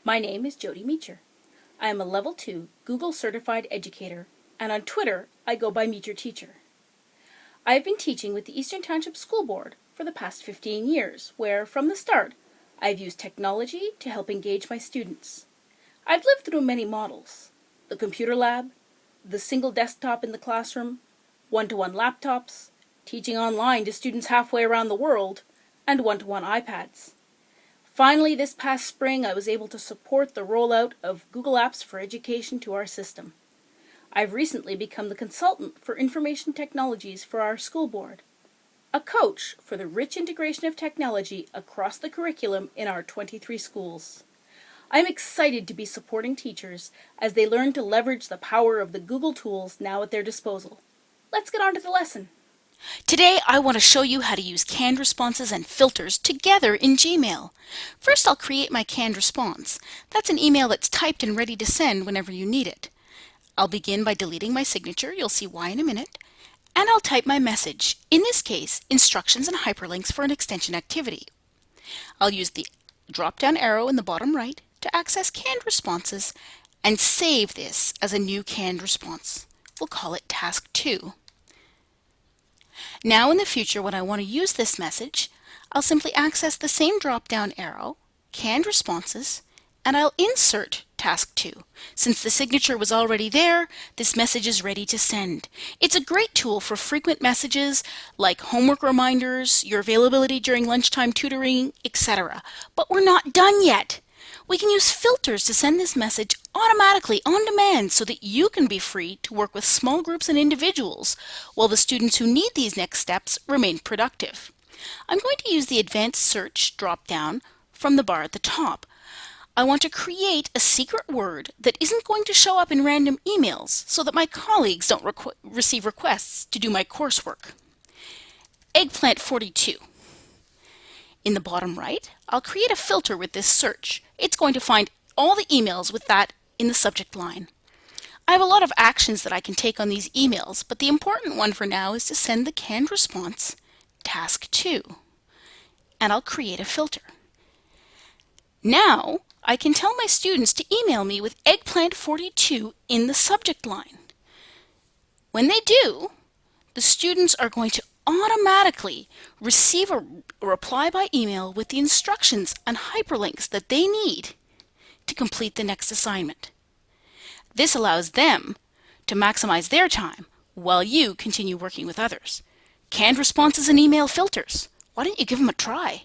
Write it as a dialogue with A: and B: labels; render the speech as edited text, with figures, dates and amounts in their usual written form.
A: My name is Jody Meacher. I am a Level 2 Google Certified Educator, and on Twitter I go by Meacher Teacher. I have been teaching with the Eastern Township School Board for the past 15 years, where, from the start, I have used technology to help engage my students. I've lived through many models: the computer lab, the single desktop in the classroom, one-to-one laptops, teaching online to students halfway around the world, and one-to-one iPads. Finally, this past spring, I was able to support the rollout of Google Apps for Education to our system. I've recently become the consultant for information technologies for our school board, a coach for the rich integration of technology across the curriculum in our 23 schools. I'm excited to be supporting teachers as they learn to leverage the power of the Google tools now at their disposal. Let's get on to the lesson.
B: Today, I want to show you how to use canned responses and filters together in Gmail. First, I'll create my canned response. That's an email that's typed and ready to send whenever you need it. I'll begin by deleting my signature. You'll see why in a minute. And I'll type my message, in this case, instructions and hyperlinks for an extension activity. I'll use the drop-down arrow in the bottom right to access canned responses and save this as a new canned response. We'll call it Task 2. Now in the future, when I want to use this message, I'll simply access the same drop-down arrow, Canned Responses, and I'll insert Task 2. Since the signature was already there, this message is ready to send. It's a great tool for frequent messages like homework reminders, your availability during lunchtime tutoring, etc. But we're not done yet. We can use filters to send this message automatically on demand so that you can be free to work with small groups and individuals while the students who need these next steps remain productive. I'm going to use the Advanced Search drop-down from the bar at the top. I want to create a secret word that isn't going to show up in random emails so that my colleagues don't receive requests to do my coursework. Eggplant 42. In the bottom right, I'll create a filter with this search. It's going to find all the emails with that in the subject line. I have a lot of actions that I can take on these emails, but the important one for now is to send the canned response, Task 2. And I'll create a filter. Now, I can tell my students to email me with Eggplant 42 in the subject line. When they do, the students are going to automatically receive a reply by email with the instructions and hyperlinks that they need to complete the next assignment. This allows them to maximize their time while you continue working with others. Canned responses and email filters. Why don't you give them a try?